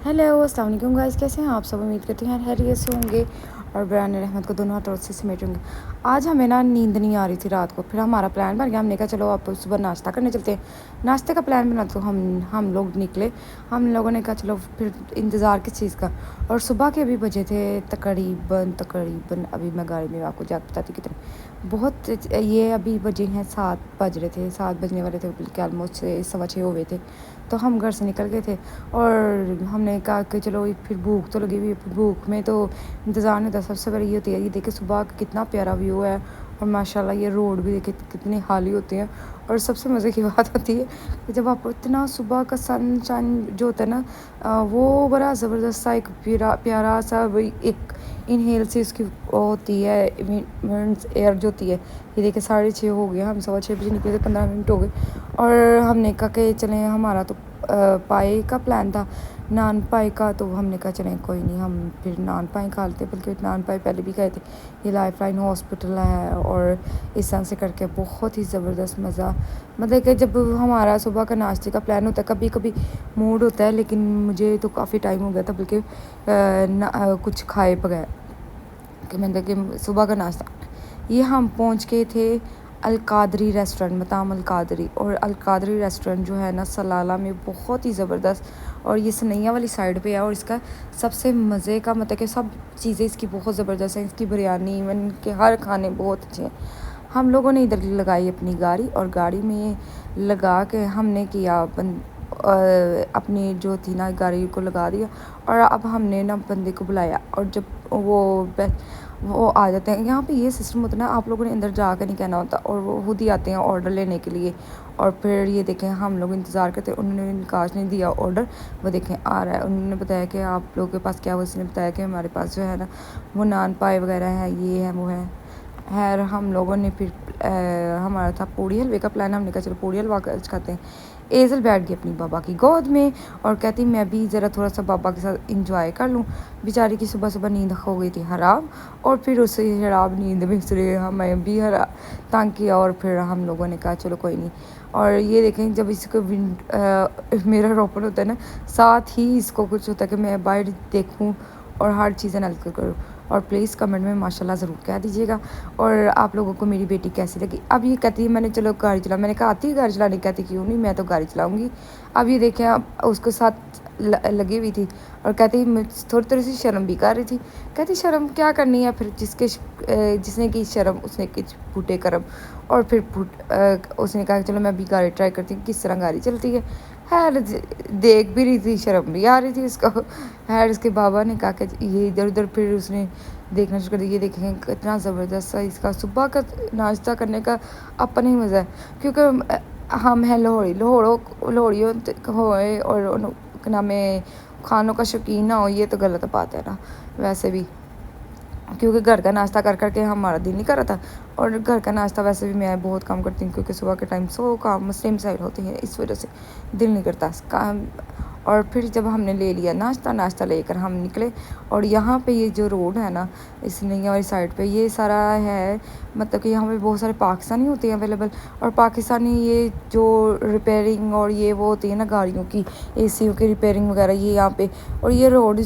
Hello अस्सलाम वालेकुम guys, कैसे हैं आप सब। उम्मीद करते हैं खैरियत से होंगे और बयान रहमत को दोनों हाथों से समेटे होंगे। आज हमें ना नींद नहीं आ रही थी रात को, फिर हमारा प्लान बन गया। हमने कहा चलो आप सुबह नाश्ता करने चलते हैं। नाश्ते का प्लान बना तो हम लोग निकले। हम लोगों ने कहा चलो फिर इंतज़ार किस चीज़ का। और सुबह के अभी बजे थे तकरीबन अभी मैं गाड़ी में आपको जाकर बताती कितने बहुत ये अभी बजे हैं 7 बज रहे थे, 7 बजने वाले थे बल्कि ऑलमोस्ट 6:15 हो गए थे। तो हम घर से निकल गए थे और हमने कहा कि चलो फिर भूख तो लगी हुई, भूख में तो इंतज़ार नहीं था। सबसे पहले ये होती है, ये देखे सुबह का कितना प्यारा व्यू है और माशाल्लाह ये रोड भी देखे कितने खाली होते हैं। और सबसे मज़े की बात होती है कि जब आप इतना सुबह का सनशाइन जो होता है ना, वो बड़ा ज़बरदस्त सा एक प्यारा सा वही एक इनहेल से उसकी होती है एयर जो होती है। ये देखिए 6:30 हो गया, हम 6:15 बजे निकले थे, 15 मिनट हो गए। और हमने कहा कि चलें, हमारा तो पाए का प्लान था, नान पाए का। तो हमने कहा चलें कोई नहीं, हम फिर नान पाए खा लेते, बल्कि नान पाए पहले भी गए थे। ये लाइफ लाइन हॉस्पिटल है और इस तरह से करके बहुत ही ज़बरदस्त मज़ा। मतलब कि जब हमारा सुबह का नाश्ते का प्लान होता है, कभी कभी मूड होता है, लेकिन मुझे तो काफ़ी टाइम हो गया था बल्कि कुछ खाए बगैर कि मतलब कि सुबह का नाश्ता। ये हम पहुंच गए थे अलकादरी रेस्टोरेंट, मताम अलकादरी। और अलकादरी रेस्टोरेंट जो है ना सलाला में बहुत ही ज़बरदस्त, और ये सनैया वाली साइड पे है। और इसका सबसे मज़े का मतलब कि सब चीज़ें इसकी बहुत ज़बरदस्त हैं। इसकी बिरयानी, इवन के हर खाने बहुत अच्छे हैं। हम लोगों ने इधर लगाई अपनी गाड़ी और गाड़ी में लगा के हमने किया अपनी जो थी ना गाड़ी को लगा दिया। और अब हमने ना बंदे को बुलाया और जब वो आ जाते हैं। यहाँ पे ये सिस्टम होता है ना, आप लोगों ने अंदर जा कर नहीं कहना होता और वो खुद ही आते हैं ऑर्डर लेने के लिए। और फिर ये देखें हम लोग इंतज़ार करते हैं, उन्होंने निकाश नहीं दिया ऑर्डर, वो देखें आ रहा है। उन्होंने बताया कि आप लोगों के पास क्या, उसने बताया कि हमारे पास जो है ना वो नान पाए वगैरह है, ये है वो है। खैर हम लोगों ने फिर हमारा था पूड़ी हलवे का प्लान। हमने कहा चलो पूड़ी हलवा खाते हैं। एज़ल बैठ गई अपनी बाबा की गोद में और कहती मैं भी ज़रा थोड़ा सा बाबा के साथ इंजॉय कर लूँ। बेचारी की सुबह सुबह नींद हो गई थी हराम, और फिर उसे हराम नींद में इसलिए हमें भी तंग किया। और फिर हम लोगों ने कहा चलो कोई नहीं। और ये देखें जब इसको मिरर ओपन होता है ना, साथ ही इसको कुछ होता है कि मैं बाहर देखूँ और हर चीज़ एनालिसिस करूँ। और प्लीज़ कमेंट में माशाल्लाह ज़रूर कह दीजिएगा। और आप लोगों को मेरी बेटी कैसी लगी। अब ये कहती है मैंने चलो गाड़ी चला, मैंने कहा आती है गाड़ी चलाने, कहती क्यों नहीं, मैं तो गाड़ी चलाऊँगी। अब ये देखें अब उसके साथ लगी हुई थी और कहती थोड़ी थोड़ी सी शर्म भी कर रही थी। कहती शर्म क्या करनी है, फिर जिसने की शर्म उसने की फूटे करम। और फिर उसने कहा चलो मैं भी गाड़ी ट्राई करती हूँ किस तरह गाड़ी चलती है। खैर देख भी रही थी, शर्म भी आ रही थी उसको। खैर उसके बाबा ने कहा कि ये इधर उधर, फिर उसने देखना शुरू कर दिया। ये देखें कितना ज़बरदस्त सा इसका सुबह का नाश्ता करने का अपना ही मज़ा है। क्योंकि हम हैं लोहड़ियों होए और क्या नाम है खानों का शौकीन ना हो, ये तो गलत बात है ना वैसे भी। क्योंकि घर का नाश्ता कर कर के हमारा दिल नहीं कर रहा था। और घर का नाश्ता वैसे भी मैं बहुत कम करती हूँ क्योंकि सुबह के टाइम काम सेम साइड होते हैं, इस वजह से दिल नहीं करता काम। और फिर जब हमने ले लिया नाश्ता लेकर हम निकले। और यहाँ पे ये जो रोड है ना इस नैया वाली साइड पे, ये सारा है मतलब कि यहाँ पे बहुत सारे पाकिस्तानी होते हैं अवेलेबल। और पाकिस्तानी ये जो रिपेयरिंग और ये वो होती है ना गाड़ियों की, एसीओ की रिपेयरिंग वगैरह, ये यहाँ पे। और ये रोड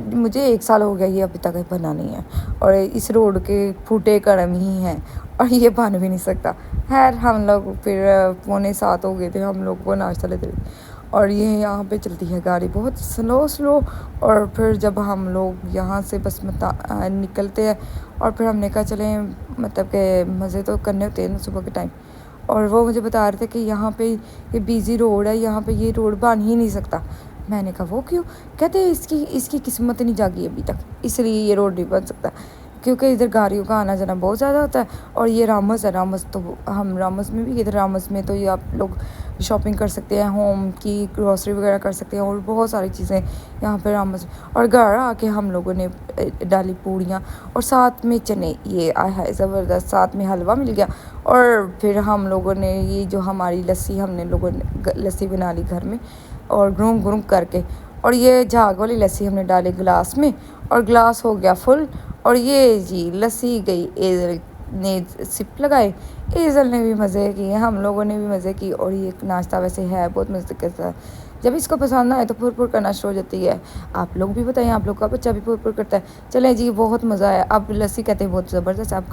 मुझे 1 साल हो गया ये अभी तक बना नहीं है। और इस रोड के फूटे कर्म ही हैं और ये बन भी नहीं सकता। खैर हम लोग फिर 6:45 हो गए थे, हम लोग को नाश्ता लेते थे। और ये यहाँ पे चलती है गाड़ी बहुत स्लो। और फिर जब हम लोग यहाँ से बस निकलते हैं और फिर हमने कहा चलें, मतलब कि मज़े तो करने होते हैं ना सुबह के टाइम। और वो मुझे बता रहे थे कि यहाँ पे ये बिज़ी रोड है, यहाँ पे ये रोड बन ही नहीं सकता। मैंने कहा वो क्यों, कहते इसकी किस्मत नहीं जागी अभी तक, इसलिए ये रोड नहीं बन सकता। क्योंकि इधर गाड़ियों का आना जाना बहुत ज़्यादा होता है। और ये रामस है, रामस तो हम रामस में भी, इधर रामस में तो ये आप लोग शॉपिंग कर सकते हैं, होम की ग्रॉसरी वगैरह कर सकते हैं और बहुत सारी चीज़ें यहाँ पे रामस। और घर आके हम लोगों ने डाली पूड़ियाँ और साथ में चने, ये आया है ज़बरदस्त, साथ में हलवा मिल गया। और फिर हम लोगों ने ये जो हमारी लस्सी, हमने लोगों ने लस्सी बना ली घर में और गुरुम गुरुम करके। और ये झाग वाली लस्सी हमने डाली गिलास में और गिलास हो गया फुल। और ये जी लस्सी गई, एज़ल ने सिप लगाए, एज़ल ने भी मज़े किए, हम लोगों ने भी मज़े किए। और ये नाश्ता वैसे है बहुत मज़े के साथ جب اس کو پسند نہ آئے تو پھر پھر کرنا شروع ہو جاتی ہے. آپ لوگ بھی بتائیں آپ لوگ کا بچہ بھی پھر پھر کرتا ہے. چلیں جی بہت مزہ آیا. اب لسی کہتے ہیں بہت زبردست. آپ